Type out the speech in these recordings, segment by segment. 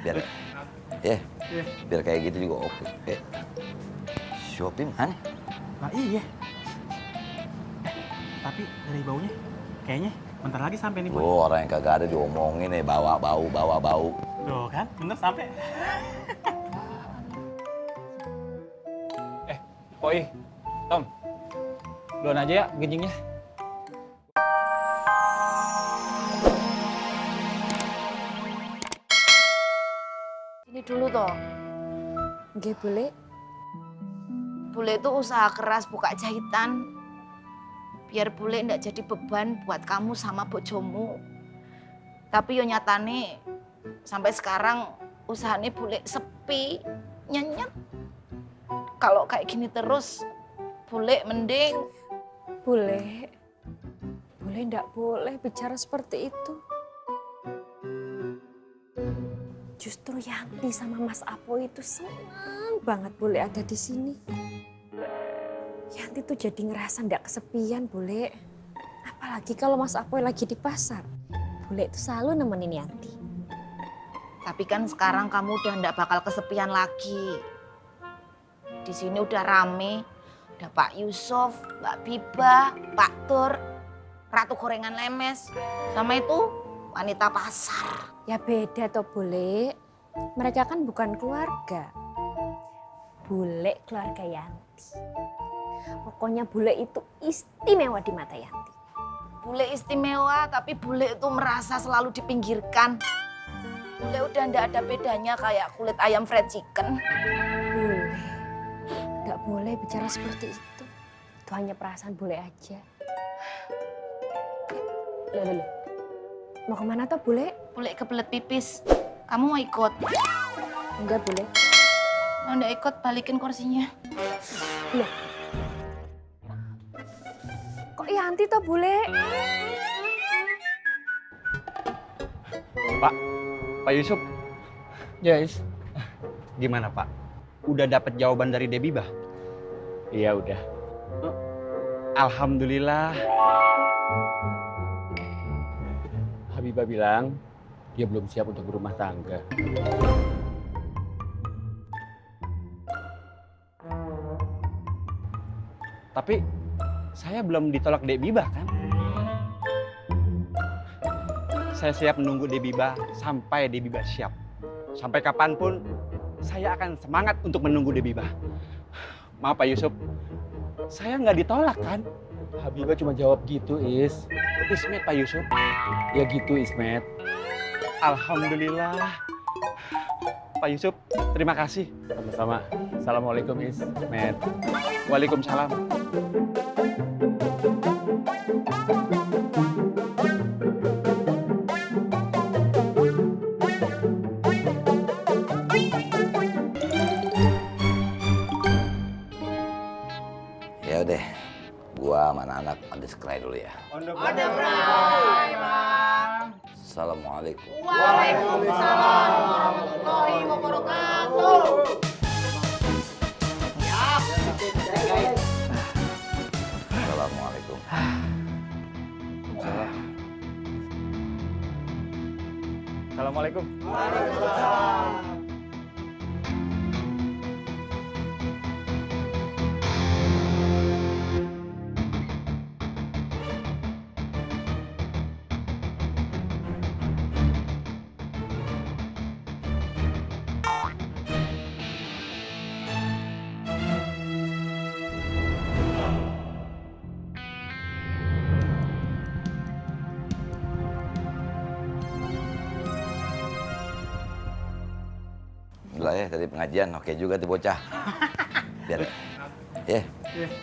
biar biar kayak gitu juga oke. Shopping mana? Nah iya. Tapi dari baunya, kayaknya bentar lagi sampai nih, Boy. Oh, orang yang kagak ada diomongin nih, bawa bau. Tuh kan, bener sampai. Poi, Tom, duluan aja ya genjingnya. Ini dulu toh. Nggih, Bule. Bule itu usaha keras buka jahitan. Biar Bule ndak jadi beban buat kamu sama bojomu. Tapi yo nyatane sampai sekarang usahanya Bule sepi, nyenyet. Kalau kayak gini terus, Bule mending. Bule ndak boleh bicara seperti itu. Justru Yanti sama Mas Apo itu senang banget Bule ada di sini. Yanti tuh jadi ngerasa ndak kesepian, Bule. Apalagi kalau Mas Apo lagi di pasar. Bule itu selalu nemenin Yanti. Tapi kan sekarang kamu udah ndak bakal kesepian lagi. Di sini udah rame, ada Pak Yusuf, Mbak Biba, Pak Tur, Ratu Gorengan Lemes, sama itu wanita pasar. Ya beda toh, Bule. Mereka kan bukan keluarga. Bule keluarga Yanti. Pokoknya Bule itu istimewa di mata Yanti. Bule istimewa, tapi Bule itu merasa selalu dipinggirkan. Bule udah ndak ada bedanya kayak kulit ayam fried chicken. Bule, nggak boleh bicara seperti itu. Itu hanya perasaan Bule aja. Loh. Mau kemana toh, Bule? Bule kebelet pipis. Kamu mau ikut? Enggak, Bule. Mau ndak ikut, balikin kursinya. Loh. Kok Yanti toh, Bule? Pak Yusuf. Yes. Gimana Pak? Udah dapat jawaban dari Debbie bah? Iya udah. Alhamdulillah. Habibah bilang dia belum siap untuk berumah tangga. Tapi saya belum ditolak Dek Bibah kan? Saya siap menunggu Dek Bibah sampai Dek Bibah siap. Sampai kapanpun saya akan semangat untuk menunggu Dek Bibah. Maaf Pak Yusuf, saya nggak ditolak kan? Habibah cuma jawab gitu, Ismet Pak Yusuf. Ya gitu Ismet. Alhamdulillah. Pak Yusuf, terima kasih. Sama-sama. Assalamualaikum Ismet. Waalaikumsalam. Ya udah, gua sama anak-anak undescribe dulu ya. Undescribe, Bang. Assalamualaikum. Waalaikumsalam warahmatullahi wabarakatuh. Assalamualaikum. Assalamualaikum. Gila ya, tadi pengajian oke juga tuh bocah. Biar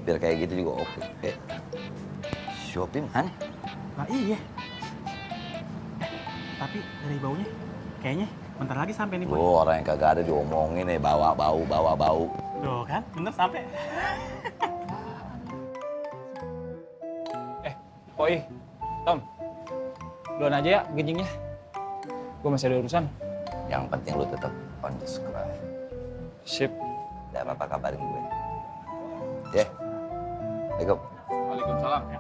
biar kayak gitu juga oke. Shopping mana? Nah iya. Tapi dari baunya, kayaknya bentar lagi sampai nih, Boy. Oh, orang yang kagak ada diomongin nih, bawa bau. Tuh kan, bener sampai. Poi, Tom, duluan aja ya genjingnya. Gue masih ada urusan. Yang penting lu tetap undescribe. Sip. Nggak apa-apa kabarin gue. Ya. Assalamualaikum. Waalaikumsalam. Ya.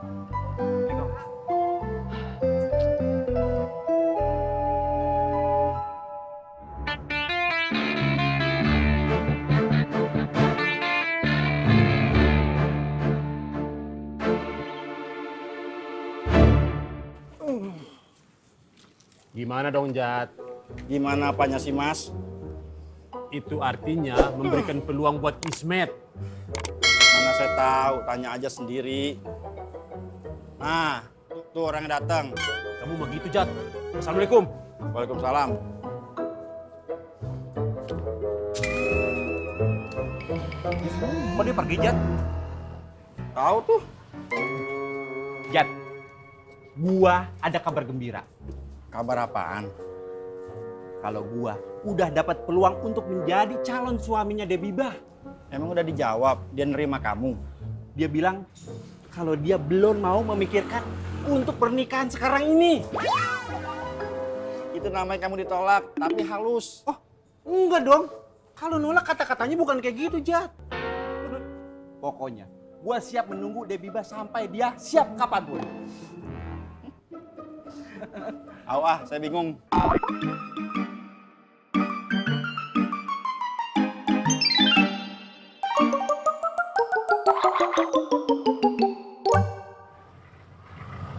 Gimana dong, Jat? Gimana apanya sih, Mas? Itu artinya memberikan peluang buat Ismet. Mana saya tahu, tanya aja sendiri. Nah, tuh orang yang datang. Kamu begitu, Jat. Assalamualaikum. Waalaikumsalam. Kok dia pergi, Jat? Tahu tuh. Jat, gua ada kabar gembira. Kabar apaan? Kalau gua udah dapat peluang untuk menjadi calon suaminya Debibah. Emang udah dijawab, dia nerima kamu. Dia bilang kalau dia belum mau memikirkan untuk pernikahan sekarang ini. Itu namanya kamu ditolak, tapi halus. Oh, enggak dong. Kalau nolak kata-katanya bukan kayak gitu, Jat. Pokoknya, gua siap menunggu Debibah sampai dia siap kapanpun. Saya bingung.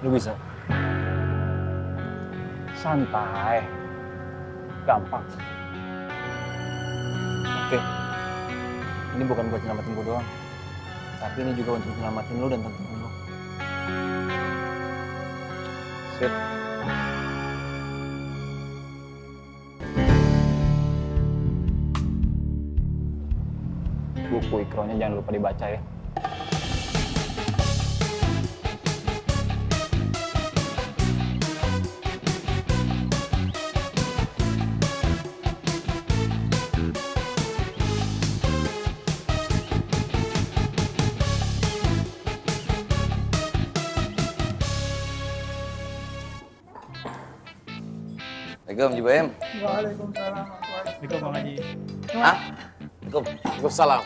Lu bisa. Santai. Gampang. Oke. Ini bukan buat nyelamatin gue doang. Tapi ini juga untuk nyelamatin lu dan temen-temen lu. Sip. Buku ikronya jangan lupa dibaca ya. Assalamualaikum, Ji Boem. Assalamualaikum, Bang Haji. Hah? Assalamualaikum. Waalaikumsalam.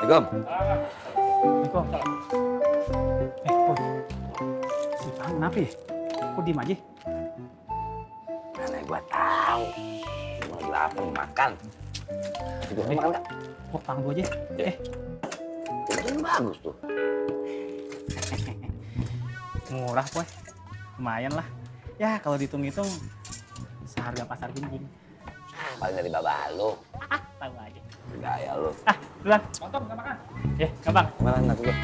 Assalamualaikum. Boy. Si Pang kenapa ya? Kok diem aja? Mana gua tahu. Mau lapar makan. Juga makan nggak? Kok Pang gua aja? Ini bagus tuh. Murah, Boy. Lumayan lah. Ya, kalau dihitung-hitung seharga pasar Ginjing. Paling dari babah lu. Tahu aja. Gaya lu. Duluan. Mantap, nggak makan. Gampang. Mana anak gua?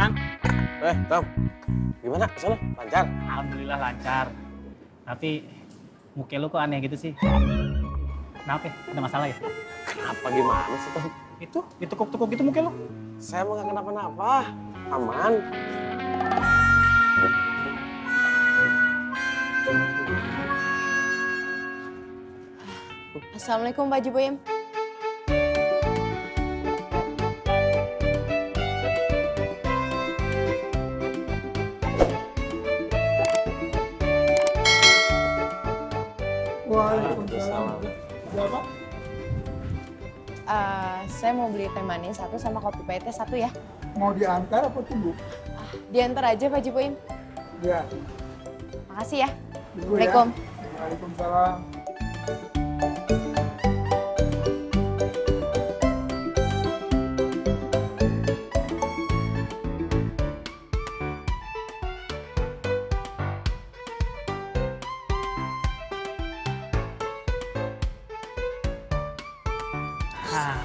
Ang, Tom. Gimana? Sana, lancar? alhamdulillah lancar. Tapi muka lu kok aneh gitu sih. Kenapa ya? Ada masalah ya? Kenapa gimana sih, Tom? Itu, ditekuk-tekuk gitu muka lu. Saya mau gak kenapa-napa. Aman. Assalamualaikum Pak Haji Boyem. Waalaikumsalam. Saya mau beli teh manis satu sama kopi pahitnya satu ya. Mau diantar apa tunggu? Diantar aja Pak Haji Boyem. Ya. Makasih ya. Tunggu ya. Assalamualaikum. Waalaikumsalam.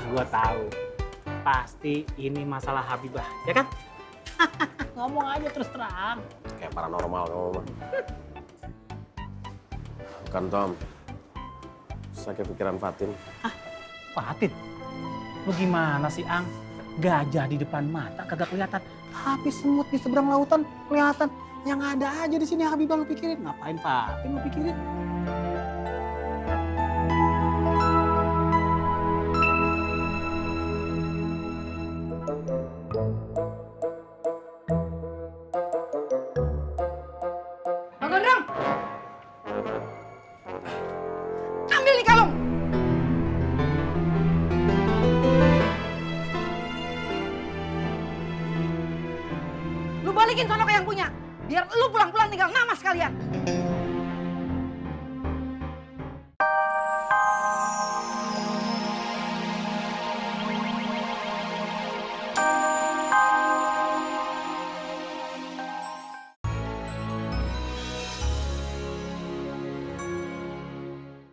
Gua tahu. Pasti ini masalah Habibah, ya kan? Ngomong aja terus terang. Kayak paranormal kamu mah. Bukan, Tom. Saya kepikiran Fatin. Fatin, lu gimana sih, Ang? Gajah di depan mata kagak kelihatan, tapi semut di seberang lautan kelihatan. Yang ada aja di sini Habibah lu pikirin. Ngapain Fatin lu pikirin? Bang Gondrong! Ambil nih kalung! Lu balikin sono ke yang punya. Biar lu pulang-pulang tinggal nama sekalian.